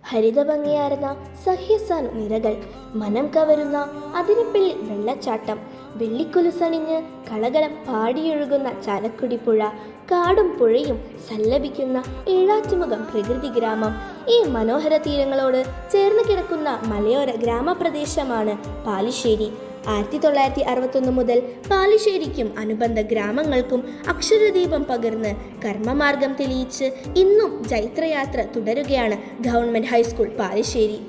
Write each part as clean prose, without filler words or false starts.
ഹരിതഭംഗിയാർന്ന സഹ്യസാൻ നിരകൾ, മനം കവരുന്ന അതിരപ്പിള്ളി വെള്ളച്ചാട്ടം, വെള്ളിക്കുലുസണിഞ്ഞ് കളകളം പാടിയൊഴുകുന്ന ചാലക്കുടി പുഴ, കാടും പുഴയും സല്ലപിക്കുന്ന ഏഴാറ്റുമുഖം പ്രകൃതി ഗ്രാമം. ഈ മനോഹര തീരങ്ങളോട് ചേർന്ന് കിടക്കുന്ന മലയോര ഗ്രാമപ്രദേശമാണ് പാലിശ്ശേരി. 1961 മുതൽ പാലിശ്ശേരിക്കും അനുബന്ധ ഗ്രാമങ്ങൾക്കും അക്ഷരദീപം പകർന്ന് കർമ്മമാർഗം തെളിയിച്ച് ഇന്നും ജൈത്രയാത്ര തുടരുകയാണ് ഗവൺമെന്റ് ഹൈസ്കൂൾ പാലിശ്ശേരി.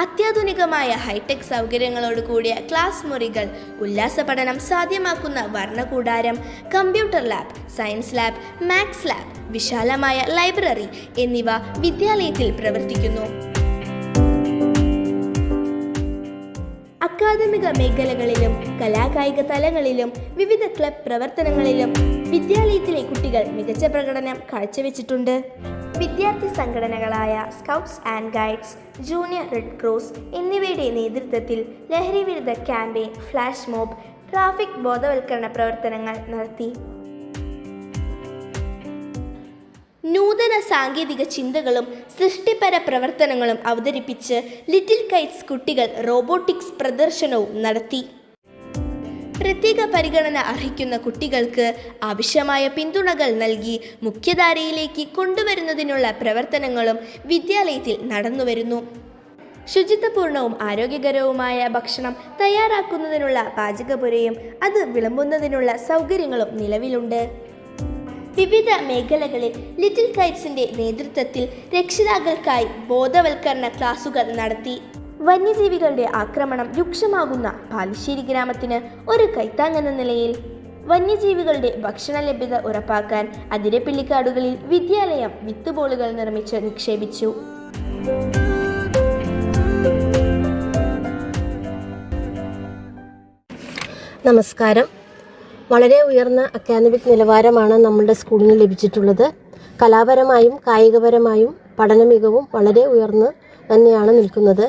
അത്യാധുനികമായ ഹൈടെക് സൗകര്യങ്ങളോട് കൂടിയ ക്ലാസ് മുറികൾ, ഉല്ലാസ പഠനം സാധ്യമാക്കുന്ന വർണ്ണകൂടാരം, computer lab, science lab, maths lab, വിശാലമായ ലൈബ്രറി എന്നിവ വിദ്യാലയത്തിൽ പ്രവർത്തിക്കുന്നു. അക്കാദമിക മേഖലകളിലും കലാകായിക തലങ്ങളിലും വിവിധ ക്ലബ് പ്രവർത്തനങ്ങളിലും വിദ്യാലയത്തിലെ കുട്ടികൾ മികച്ച പ്രകടനം കാഴ്ചവെച്ചിട്ടുണ്ട്. വിദ്യാർത്ഥി സംഘടനകളായ scouts and guides, junior red cross എന്നിവയുടെ നേതൃത്വത്തിൽ ലഹരി വിരുദ്ധ ക്യാമ്പയിൻ, ഫ്ലാഷ് മോബ്, ട്രാഫിക് ബോധവൽക്കരണ പ്രവർത്തനങ്ങൾ നടത്തി. നൂതന സാങ്കേതിക ചിന്തകളും സൃഷ്ടിപര പ്രവർത്തനങ്ങളും അവതരിപ്പിച്ച് ലിറ്റിൽ കൈറ്റ്സ് കുട്ടികൾ റോബോട്ടിക്സ് പ്രദർശനവും നടത്തി. പ്രത്യേക പരിഗണന അർഹിക്കുന്ന കുട്ടികൾക്ക് ആവശ്യമായ പിന്തുണകൾ നൽകി മുഖ്യധാരയിലേക്ക് കൊണ്ടുവരുന്നതിനുള്ള പ്രവർത്തനങ്ങളും വിദ്യാലയത്തിൽ നടന്നുവരുന്നു. ശുചിത്വപൂർണവും ആരോഗ്യകരവുമായ ഭക്ഷണം തയ്യാറാക്കുന്നതിനുള്ള പാചകപുരയും അത് വിളമ്പുന്നതിനുള്ള സൗകര്യങ്ങളും നിലവിലുണ്ട്. വിവിധ മേഖലകളിൽ ലിറ്റിൽ കൈറ്റ്സിന്റെ നേതൃത്വത്തിൽ രക്ഷിതാക്കൾക്കായി ബോധവൽക്കരണ ക്ലാസുകൾ നടത്തി. വന്യജീവികളുടെ ആക്രമണം രൂക്ഷമാകുന്ന പാലിശ്ശേരി ഗ്രാമത്തിന് ഒരു കൈത്താങ്ങെന്ന നിലയിൽ വന്യജീവികളുടെ ഭക്ഷണ ലഭ്യത ഉറപ്പാക്കാൻ അതിരപ്പിള്ളിക്കാടുകളിൽ വിദ്യാലയം വിത്തുബോളുകൾ നിർമ്മിച്ച് നിക്ഷേപിച്ചു. നമസ്കാരം. വളരെ ഉയർന്ന അക്കാദമിക് നിലവാരമാണ് നമ്മുടെ സ്കൂളിന് ലഭിച്ചിട്ടുള്ളത്. കലാപരമായും കായികപരമായും പഠന മികവും വളരെ ഉയർന്ന് തന്നെയാണ് നിൽക്കുന്നത്.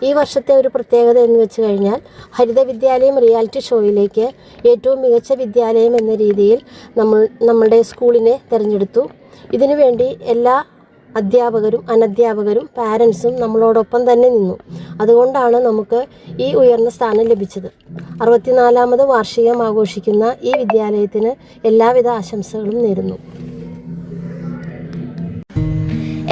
ഈ വർഷത്തെ ഒരു പ്രത്യേകത എന്ന് വെച്ച് കഴിഞ്ഞാൽ ഹരിത വിദ്യാലയം റിയാലിറ്റി ഷോയിലേക്ക് ഏറ്റവും മികച്ച വിദ്യാലയം എന്ന രീതിയിൽ നമ്മളുടെ സ്കൂളിനെ തിരഞ്ഞെടുത്തു. ഇതിനുവേണ്ടി എല്ലാ അധ്യാപകരും അനധ്യാപകരും പാരൻസും നമ്മളോടൊപ്പം തന്നെ നിന്നു. അതുകൊണ്ടാണ് നമുക്ക് ഈ ഉയർന്ന സ്ഥാനം ലഭിച്ചത്. 64ാമത് വാർഷികം ആഘോഷിക്കുന്ന ഈ വിദ്യാലയത്തിന് എല്ലാവിധ ആശംസകളും നേരുന്നു.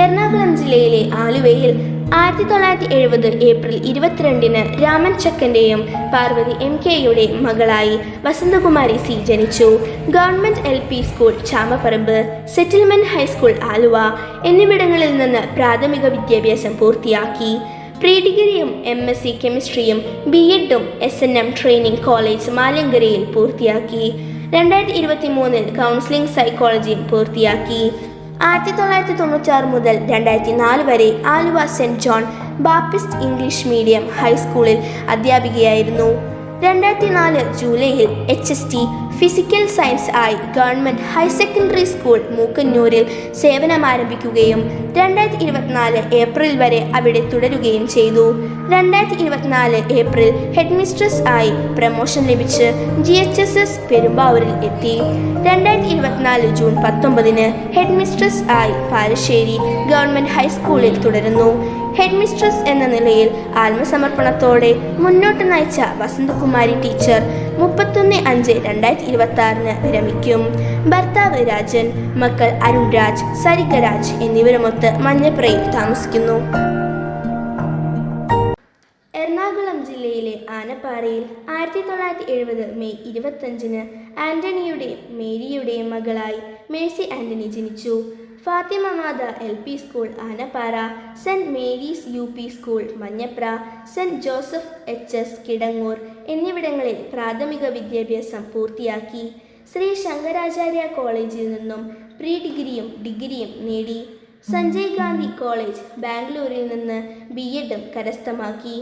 എറണാകുളം ജില്ലയിലെ ആലുവയിൽ 1970 ഏപ്രിൽ 22 രാമൻ ചക്കന്റെയും പാർവതി MK മകളായി വസന്തകുമാരി സി ജനിച്ചു. Government LP school Chamapparambu, settlement high school Aluva എന്നിവിടങ്ങളിൽ നിന്ന് പ്രാഥമിക വിദ്യാഭ്യാസം പൂർത്തിയാക്കി. പ്രീ ഡിഗ്രിയും MSc കെമിസ്ട്രിയും BEdും SNM ട്രെയിനിങ് കോളേജ് മാലങ്കരയിൽ പൂർത്തിയാക്കി. 2023 കൗൺസിലിംഗ് സൈക്കോളജിയും പൂർത്തിയാക്കി. 1996 മുതൽ 2004 വരെ Aluva saint John Baptist English medium ഹൈസ്കൂളിൽ അധ്യാപികയായിരുന്നു. 2004 ജൂലൈയിൽ HST ഫിസിക്കൽ സയൻസ് ആയി ഗവൺമെന്റ് ഹയർ സെക്കൻഡറി സ്കൂൾ മൂക്കന്നൂരിൽ സേവനമാരംഭിക്കുകയും 2024 ഏപ്രിൽ വരെ അവിടെ തുടരുകയും ചെയ്തു. 2024 ഏപ്രിൽ ഹെഡ് മിസ്ട്രസ് ആയി പ്രമോഷൻ ലഭിച്ച് GHSS പെരുമ്പാവൂരിൽ എത്തി. 2024 ജൂൺ 19 ഹെഡ് മിസ്ട്രസ് ആയി പാലിശ്ശേരി ഗവൺമെന്റ് ഹൈസ്കൂളിൽ തുടരുന്നു. ഹെഡ് മിസ്ട്രസ് എന്ന നിലയിൽ ആത്മസമർപ്പണത്തോടെ മുന്നോട്ട് നയിച്ച വസന്തകുമാരി ടീച്ചർ 31/5/2026 വിരമിക്കും. ഭർത്താവ് രാജൻ, മക്കൾ അരുൺ രാജ്, സരിക രാജ് എന്നിവരുമൊത്ത് മഞ്ഞപ്രയിൽ താമസിക്കുന്നു. എറണാകുളം ജില്ലയിലെ ആനപ്പാറയിൽ 1970 മെയ് 25 ആന്റണിയുടെയും മേരിയുടെയും മകളായി മേഴ്സി ആന്റണി ജനിച്ചു. ഫാത്തിമ മാത LP school Anappara, saint Mary's UP school Manjapra, saint Joseph HS Kidangoor എന്നിവിടങ്ങളിൽ പ്രാഥമിക വിദ്യാഭ്യാസം പൂർത്തിയാക്കി. ശ്രീ ശങ്കരാചാര്യ കോളേജിൽ നിന്നും പ്രീ ഡിഗ്രിയും ഡിഗ്രിയും നേടി. സഞ്ജയ് ഗാന്ധി കോളേജ് ബാംഗ്ലൂരിൽ നിന്ന് BEdും കരസ്ഥമാക്കി.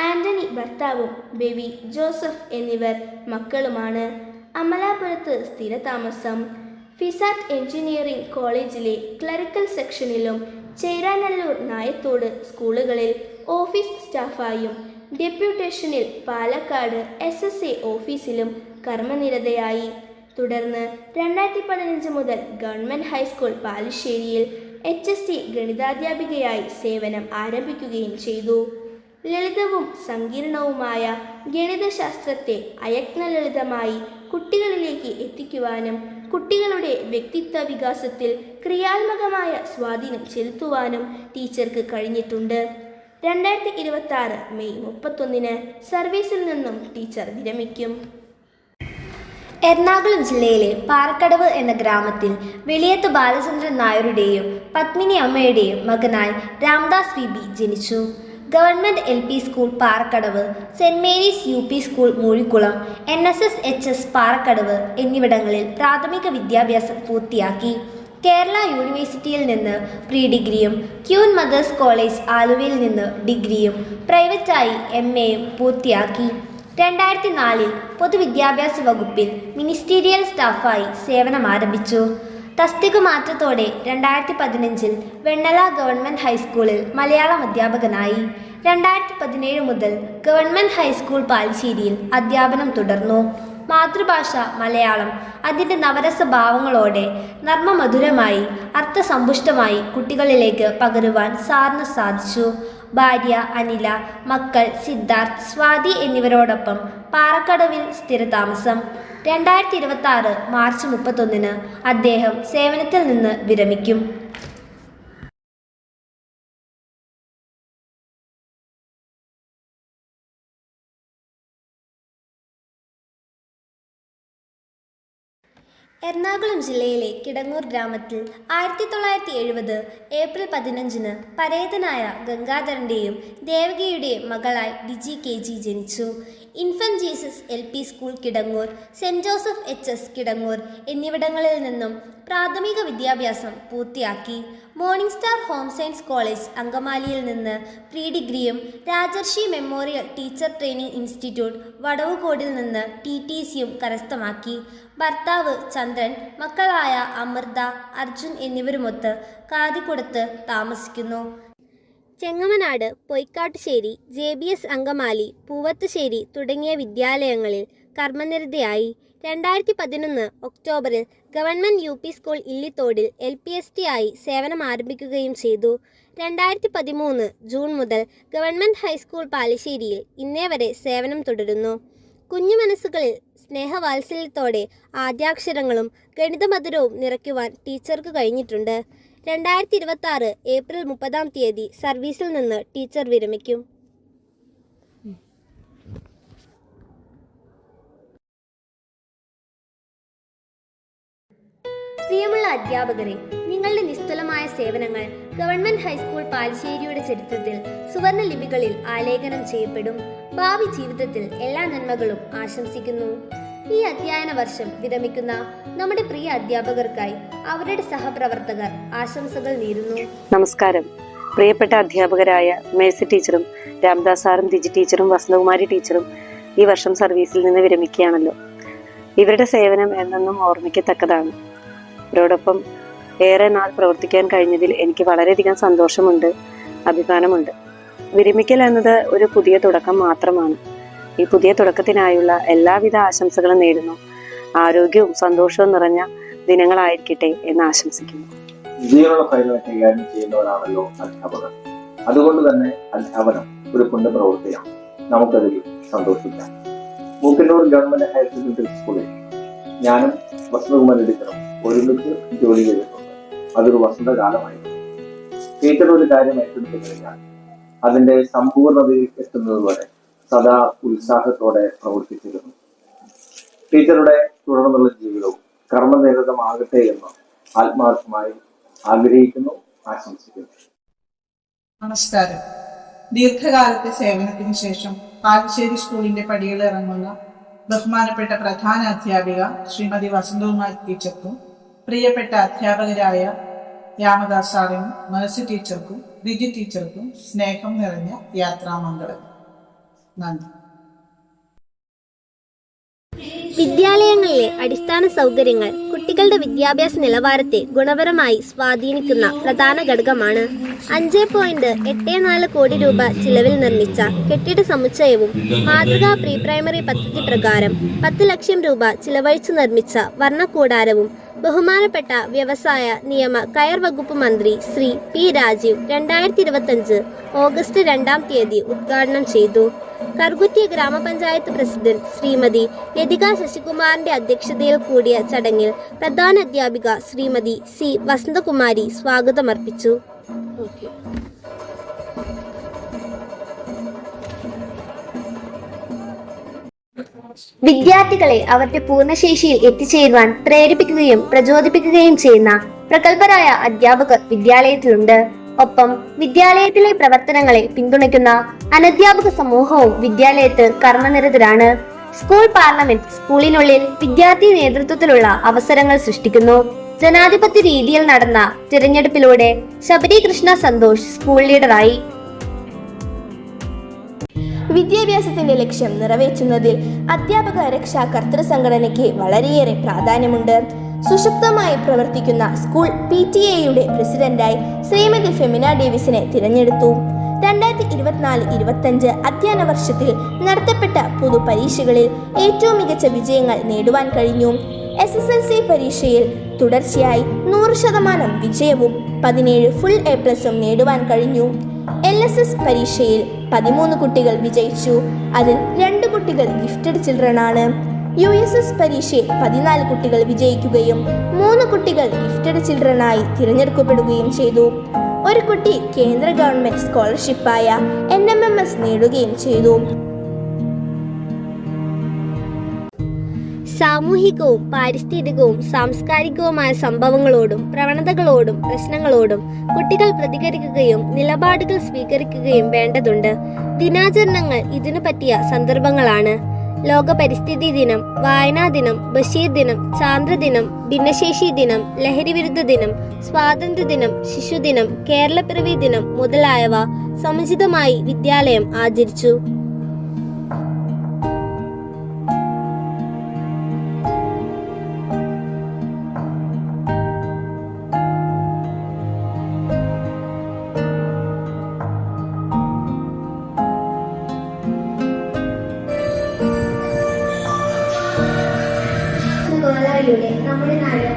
ആന്റണി ഭർത്താവും ബെവി ജോസഫ് എന്നിവർ മക്കളുമാണ്. അമലാപുരത്ത് സ്ഥിരതാമസം. ഫിസാറ്റ് എഞ്ചിനീയറിംഗ് കോളേജിലെ ക്ലറിക്കൽ സെക്ഷനിലും ചേരാനല്ലൂർ, നായത്തോട് സ്കൂളുകളിൽ ഓഫീസ് സ്റ്റാഫായും ഡെപ്യൂട്ടേഷനിൽ പാലക്കാട് SSA ഓഫീസിലും കർമ്മനിരതയായി. തുടർന്ന് 2015 മുതൽ ഗവൺമെൻറ് ഹൈസ്കൂൾ ബാലുശ്ശേരിയിൽ HST ഗണിതാധ്യാപികയായി സേവനം ആരംഭിക്കുകയും ചെയ്തു. ലളിതവും സങ്കീർണവുമായ ഗണിതശാസ്ത്രത്തെ അയജ്ഞലളിതമായി കുട്ടികളിലേക്ക് എത്തിക്കുവാനും കുട്ടികളുടെ വ്യക്തിത്വ വികാസത്തിൽ ക്രിയാത്മകമായ സ്വാധീനം ചെലുത്തുവാനും ടീച്ചർക്ക് കഴിഞ്ഞിട്ടുണ്ട്. 2026 മെയ് 31 സർവീസിൽ നിന്നും ടീച്ചർ വിരമിക്കും. എറണാകുളം ജില്ലയിലെ പാറക്കടവ് എന്ന ഗ്രാമത്തിൽ വെളിയത്ത് ബാലചന്ദ്രൻ നായരുടെയും പത്മിനി അമ്മയുടെയും മകനായി രാംദാസ് VB ജനിച്ചു. Government LP school Parakkadavu, saint Mary's UP school Moozhikkulam, NSS HS Parakkadavu എന്നിവിടങ്ങളിൽ പ്രാഥമിക വിദ്യാഭ്യാസം പൂർത്തിയാക്കി. കേരള യൂണിവേഴ്സിറ്റിയിൽ നിന്ന് പ്രീ ഡിഗ്രിയും ക്യൂൻ മദേഴ്സ് കോളേജ് ആലുവയിൽ നിന്ന് ഡിഗ്രിയും പ്രൈവറ്റായി MAയും പൂർത്തിയാക്കി. 2004 പൊതുവിദ്യാഭ്യാസ വകുപ്പിൽ മിനിസ്റ്റീരിയൽ സ്റ്റാഫായി സേവനം ആരംഭിച്ചു. തസ്തിക മാറ്റത്തോടെ 2015 വെണ്ണല ഗവൺമെൻറ് ഹൈസ്കൂളിൽ മലയാളം അധ്യാപകനായി. 2017 മുതൽ ഗവൺമെൻറ് ഹൈസ്കൂൾ പാലശ്ശേരിയിൽ അധ്യാപനം തുടർന്നു. മാതൃഭാഷ മലയാളം അതിൻ്റെ നവരസ ഭാവങ്ങളോടെ നർമ്മമധുരമായി അർത്ഥസമ്പുഷ്ടമായി കുട്ടികളിലേക്ക് പകരുവാൻ സാറിന് സാധിച്ചു. ഭാര്യ അനില, മക്കൾ സിദ്ധാർത്ഥ്, സ്വാതി എന്നിവരോടൊപ്പം പാറക്കടവിൽ സ്ഥിരതാമസം. 2026 മാർച്ച് 31 അദ്ദേഹം സേവനത്തിൽ നിന്ന് വിരമിക്കും. എറണാകുളം ജില്ലയിലെ കിടങ്ങൂർ ഗ്രാമത്തിൽ 1970 ഏപ്രിൽ 15 പരേതനായ ഗംഗാധരൻ്റെയും ദേവകിയുടെയും മകളായി ഡിജി KG ജനിച്ചു. Infant Jesus LP school Kidangoor, saint Joseph HS Kidangoor എന്നിവിടങ്ങളിൽ നിന്നും പ്രാഥമിക വിദ്യാഭ്യാസം പൂർത്തിയാക്കി. Morning star home science college അങ്കമാലിയിൽ നിന്ന് പ്രീ ഡിഗ്രിയും Rajarshi memorial teacher training institute വടവുകോടിൽ നിന്ന് TTCയും കരസ്ഥമാക്കി. ഭർത്താവ് ചന്ദ്രൻ, മക്കളായ അമൃത, അർജുൻ എന്നിവരുമൊത്ത് കാതിക്കുടത്ത് താമസിക്കുന്നു. ചെങ്ങമനാട്, പൊയ്ക്കാട്ടുശ്ശേരി, JBS അങ്കമാലി, പൂവത്തുശ്ശേരി തുടങ്ങിയ വിദ്യാലയങ്ങളിൽ കർമ്മനിരതയായി. 2011 ഒക്ടോബറിൽ ഗവൺമെൻറ് UP സ്കൂൾ ഇല്ലിത്തോടിൽ LPST ആയി സേവനം ആരംഭിക്കുകയും ചെയ്തു. 2013 ജൂൺ മുതൽ ഗവൺമെൻറ് ഹൈസ്കൂൾ പാലശ്ശേരിയിൽ ഇന്നേവരെ സേവനം തുടരുന്നു. കുഞ്ഞു മനസ്സുകളിൽ സ്നേഹവാത്സല്യത്തോടെ ആദ്യാക്ഷരങ്ങളും ഗണിതമധുരവും നിറയ്ക്കുവാൻ ടീച്ചർക്ക് കഴിഞ്ഞിട്ടുണ്ട്. 2026 ഏപ്രിൽ 30 സർവീസിൽ നിന്ന് ടീച്ചർ വിരമിക്കും. പ്രിയമുള്ള അധ്യാപകരെ, നിങ്ങളുടെ നിസ്തുലമായ സേവനങ്ങൾ ഗവൺമെൻറ് ഹൈസ്കൂൾ പാലശ്ശേരിയുടെ ചരിത്രത്തിൽ സുവർണ ലിപികളിൽ ആലേഖനം ചെയ്യപ്പെടും. ഭാവി ജീവിതത്തിൽ എല്ലാ നന്മകളും ആശംസിക്കുന്നു. ഈ അധ്യയന വർഷം വിരമിക്കുന്ന നമ്മുടെ പ്രിയ അധ്യാപകർക്കായി അവരുടെ സഹപ്രവർത്തകർ ആശംസകൾ നേരുന്നു. നമസ്കാരം. പ്രിയപ്പെട്ട അധ്യാപകരായ മേഴ്സി ടീച്ചറും രാംദാസ് സാറും ദിജി ടീച്ചറും വസന്തകുമാരി ടീച്ചറും ഈ വർഷം സർവീസിൽ നിന്ന് വിരമിക്കുകയാണല്ലോ. ഇവരുടെ സേവനം എന്നെന്നും ഓർമ്മിക്കത്തക്കതാണ്. ഇവരോടൊപ്പം ഏറെ നാൾ പ്രവർത്തിക്കാൻ കഴിഞ്ഞതിൽ എനിക്ക് വളരെയധികം സന്തോഷമുണ്ട്, അഭിമാനമുണ്ട്. വിരമിക്കൽ എന്നത് ഒരു പുതിയ തുടക്കം മാത്രമാണ്. ഈ പുതിയ തുടക്കത്തിനായുള്ള എല്ലാവിധ ആശംസകളും നേരുന്നു. ആരോഗ്യവും സന്തോഷവും നിറഞ്ഞ ദിനങ്ങളായിരിക്കട്ടെ എന്ന് ആശംസിക്കുന്നു. ജീവനുള്ള ഫയലുകൾ കൈകാര്യം ചെയ്യുന്നവരാണല്ലോ അധ്യാപകർ. അതുകൊണ്ട് തന്നെ അധ്യാപനം ഒരു പുണ്യപ്രവൃത്തിയാണ്. നമുക്കതിൽ സന്തോഷിക്കാം. മൂക്കിന്നൂർ ഗവൺമെന്റ് ഹയർ സെക്കൻഡറി സ്കൂളിൽ ഞാനും വസന്തകുമാരി ടീച്ചറും ഒരുമിച്ച് ജോലി ചെയ്തിട്ടുണ്ട്. അതൊരു വസന്തകാലമായിരുന്നു. ടീച്ചർ ഒരു കാര്യം ഏറ്റെടുത്തു കഴിഞ്ഞാൽ അതിന്റെ സമ്പൂർണതയിൽ എത്തുന്നത് വരെ സദാ ഉത്സാഹത്തോടെ പ്രവർത്തിച്ചിരുന്നു. ടീച്ചറുടെ തുടർന്നുള്ള ജീവിതവും കർമ്മനിരതമാകട്ടെ എന്ന് ആത്മാർത്ഥമായി ആഗ്രഹിക്കുന്നു, ആശംസിക്കുന്നു. നമസ്കാരം. ദീർഘകാലത്തെ സേവനത്തിന് ശേഷം പാലശ്ശേരി സ്കൂളിന്റെ പടികളിറങ്ങുന്ന ബഹുമാനപ്പെട്ട പ്രധാന അധ്യാപിക ശ്രീമതി വസന്തകുമാരി ടീച്ചർക്കും പ്രിയപ്പെട്ട അധ്യാപകരായ രാമദാസ് സാറിനും മേഴ്സി ടീച്ചർക്കും ദിജി ടീച്ചർക്കും സ്നേഹം നിറഞ്ഞ യാത്രാമംഗളം. നന്ദി. വിദ്യാലയങ്ങളിലെ അടിസ്ഥാന സൗകര്യങ്ങൾ കുട്ടികളുടെ വിദ്യാഭ്യാസ നിലവാരത്തെ ഗുണപരമായി സ്വാധീനിക്കുന്ന പ്രധാന ഘടകമാണ്. 5.84 കോടി രൂപ ചിലവിൽ നിർമ്മിച്ച കെട്ടിട സമുച്ചയവും മാതൃകാ പ്രീ പ്രൈമറി പദ്ധതി പ്രകാരം 10 ലക്ഷം രൂപ ചിലവഴിച്ചു നിർമ്മിച്ച വർണ്ണക്കൂടാരവും ബഹുമാനപ്പെട്ട വ്യവസായ നിയമ കയർ വകുപ്പ് മന്ത്രി ശ്രീ പി രാജീവ് 2025 ഓഗസ്റ്റ് 2-ാം തീയതി ഉദ്ഘാടനം ചെയ്തു. കർഗുറ്റി ഗ്രാമപഞ്ചായത്ത് പ്രസിഡന്റ് ശ്രീമതി ലതിക ശശികുമാറിന്റെ അധ്യക്ഷതയിൽ കൂടിയ ചടങ്ങിൽ പ്രധാന അധ്യാപിക ശ്രീമതി സി വസന്തകുമാരി സ്വാഗതമർപ്പിച്ചു. വിദ്യാർത്ഥികളെ അവരുടെ പൂർണ്ണശേഷിയിൽ എത്തിച്ചേരുവാൻ പ്രേരിപ്പിക്കുകയും പ്രചോദിപ്പിക്കുകയും ചെയ്യുന്ന പ്രഗത്ഭരായ അധ്യാപകർ വിദ്യാലയത്തിലുണ്ട്. ഒപ്പം വിദ്യാലയത്തിലെ പ്രവർത്തനങ്ങളെ പിന്തുണയ്ക്കുന്ന അനധ്യാപക സമൂഹവും വിദ്യാലയത്തിൽ കർമ്മനിരതരാണ്. സ്കൂൾ പാർലമെന്റ് സ്കൂളിനുള്ളിൽ വിദ്യാർത്ഥി നേതൃത്വത്തിലുള്ള അവസരങ്ങൾ സൃഷ്ടിക്കുന്നു. ജനാധിപത്യ രീതിയിൽ നടന്ന തിരഞ്ഞെടുപ്പിലൂടെ ശബരി കൃഷ്ണ സന്തോഷ് സ്കൂൾ ലീഡറായി. വിദ്യാഭ്യാസത്തിന്റെ ലക്ഷ്യം നിറവേറ്റുന്നതിൽ അധ്യാപക രക്ഷാ കർത്തൃ സംഘടനയ്ക്ക് വളരെയേറെ പ്രാധാന്യമുണ്ട്. സുശക്തമായി പ്രവർത്തിക്കുന്ന സ്കൂൾ PTA-യുടെ പ്രസിഡന്റായി ശ്രീമതി ഫെമിന ഡേവിസിനെ തിരഞ്ഞെടുത്തു. 2024-25 അധ്യയന വർഷത്തിൽ നടത്തപ്പെട്ട പൊതുപരീക്ഷകളിൽ ഏറ്റവും മികച്ച വിജയങ്ങൾ നേടുവാൻ കഴിഞ്ഞു. SSLC പരീക്ഷയിൽ തുടർച്ചയായി 100% വിജയവും 17 ഫുൾ A+ നേടുവാൻ കഴിഞ്ഞു. LSS പരീക്ഷയിൽ 13 കുട്ടികൾ വിജയിച്ചു. അതിൽ 2 കുട്ടികൾ ഗിഫ്റ്റഡ് ചിൽഡ്രൻ ആണ്. USS പരീക്ഷയിൽ 14 കുട്ടികൾ വിജയിക്കുകയും 3 കുട്ടികൾ ഗിഫ്റ്റഡ് ചിൽഡ്രനായി തിരഞ്ഞെടുക്കപ്പെടുകയും ചെയ്തു. ഒരു കുട്ടി കേന്ദ്ര ഗവൺമെന്റ് സ്കോളർഷിപ്പായ NMMS നേടുകയും ചെയ്തു. സാമൂഹികവും പാരിസ്ഥിതികവും സാംസ്കാരികവുമായ സംഭവങ്ങളോടും പ്രവണതകളോടും പ്രശ്നങ്ങളോടും കുട്ടികൾ പ്രതികരിക്കുകയും നിലപാടുകൾ സ്വീകരിക്കുകയും വേണ്ടതുണ്ട്. ദിനാചരണങ്ങൾ ഇതിനു പറ്റിയ സന്ദർഭങ്ങളാണ്. ലോക പരിസ്ഥിതി ദിനം, വായനാ ദിനം, ബഷീർ ദിനം, ചാന്ദ്രദിനം, ഭിന്നശേഷി ദിനം, ലഹരിവിരുദ്ധ ദിനം, സ്വാതന്ത്ര്യദിനം, ശിശുദിനം, കേരളപ്പിറവി ദിനം മുതലായവ സമുചിതമായി വിദ്യാലയം ആചരിച്ചു. നമ്മുടെ നാട്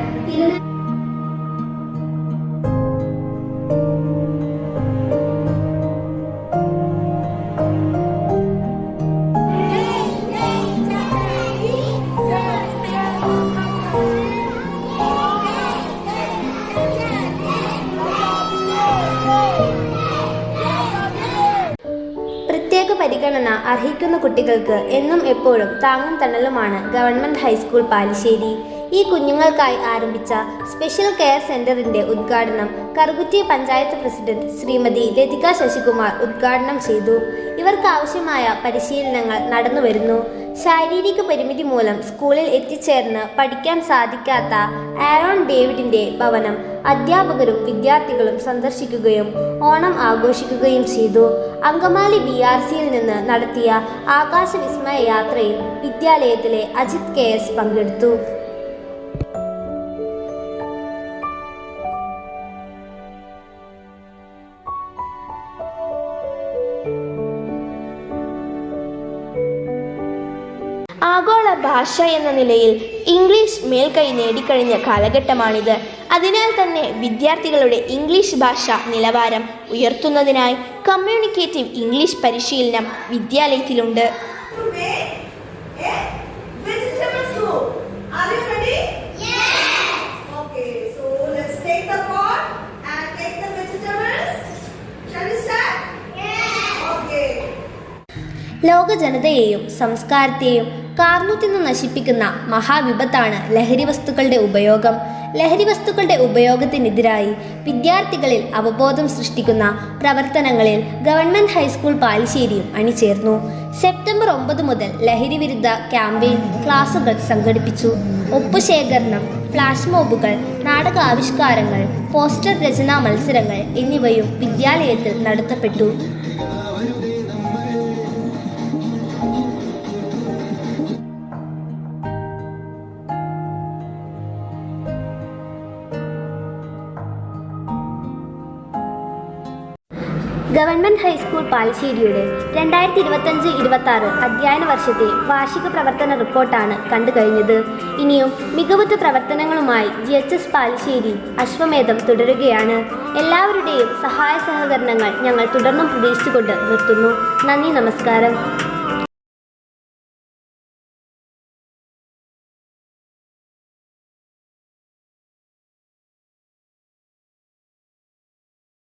പ്രത്യേക പരിഗണന അർഹിക്കുന്ന കുട്ടികൾക്ക് എന്നും എപ്പോഴും താങ്ങും തണലുമാണ് ഗവൺമെന്റ് ഹൈസ്കൂൾ പാലിശ്ശേരി. ഈ കുഞ്ഞുങ്ങൾക്കായി ആരംഭിച്ച സ്പെഷ്യൽ കെയർ സെന്ററിന്റെ ഉദ്ഘാടനം കർഗുറ്റി പഞ്ചായത്ത് പ്രസിഡന്റ് ശ്രീമതി ലതിക ശശികുമാർ ഉദ്ഘാടനം ചെയ്തു. ഇവർക്ക് ആവശ്യമായ പരിശീലനങ്ങൾ നടന്നുവരുന്നു. ശാരീരിക പരിമിതി മൂലം സ്കൂളിൽ എത്തിച്ചേർന്ന് പഠിക്കാൻ സാധിക്കാത്ത ആരോൺ ഡേവിഡിന്റെ ഭവനം അധ്യാപകരും വിദ്യാർത്ഥികളും സന്ദർശിക്കുകയും ഓണം ആഘോഷിക്കുകയും ചെയ്തു. അങ്കമാലി BRCയിൽ നിന്ന് നടത്തിയ ആകാശവിസ്മയ യാത്രയിൽ വിദ്യാലയത്തിലെ അജിത് KS പങ്കെടുത്തു. ആഗോള ഭാഷ എന്ന നിലയിൽ ഇംഗ്ലീഷ് മേൽക്കൈ നേടിക്കഴിഞ്ഞ കാലഘട്ടമാണിത്. അതിനാൽ തന്നെ വിദ്യാർത്ഥികളുടെ ഇംഗ്ലീഷ് ഭാഷ നിലവാരം ഉയർത്തുന്നതിനായി കമ്മ്യൂണിക്കേറ്റീവ് ഇംഗ്ലീഷ് പരിശീലനം വിദ്യാലയത്തിലുണ്ട്. ലോക ജനതയെയും സംസ്കാരത്തെയും കാർന്നുതിന്ന് നശിപ്പിക്കുന്ന മഹാവിപത്താണ് ലഹരി വസ്തുക്കളുടെ ഉപയോഗം. ലഹരി വസ്തുക്കളുടെ ഉപയോഗത്തിനെതിരായി വിദ്യാർത്ഥികളിൽ അവബോധം സൃഷ്ടിക്കുന്ന പ്രവർത്തനങ്ങളിൽ ഗവൺമെന്റ് ഹൈസ്കൂൾ പാലിശ്ശേരിയും അണിചേർന്നു. സെപ്റ്റംബർ 9 മുതൽ ലഹരി വിരുദ്ധ ക്യാമ്പയിൻ ക്ലാസുകൾ സംഘടിപ്പിച്ചു. ഒപ്പുശേഖരണം, ഫ്ലാഷ് മോബുകൾ, നാടകാവിഷ്കാരങ്ങൾ, പോസ്റ്റർ രചനാ മത്സരങ്ങൾ എന്നിവയും വിദ്യാലയത്തിൽ നടത്തപ്പെട്ടു. ഗവൺമെന്റ് ഹൈസ്കൂൾ പാലശ്ശേരിയുടെ 2025-26 അധ്യയന വർഷത്തെ വാർഷിക പ്രവർത്തന റിപ്പോർട്ടാണ് കണ്ടു കഴിഞ്ഞത്. ഇനിയും മികവുറ്റ പ്രവർത്തനങ്ങളുമായി GHS പാലശ്ശേരി അശ്വമേധം തുടരുകയാണ്. എല്ലാവരുടെയും സഹായ സഹകരണങ്ങൾ ഞങ്ങൾ തുടർന്നും പ്രതീക്ഷിച്ചുകൊണ്ട് നിർത്തുന്നു. നന്ദി, നമസ്കാരം.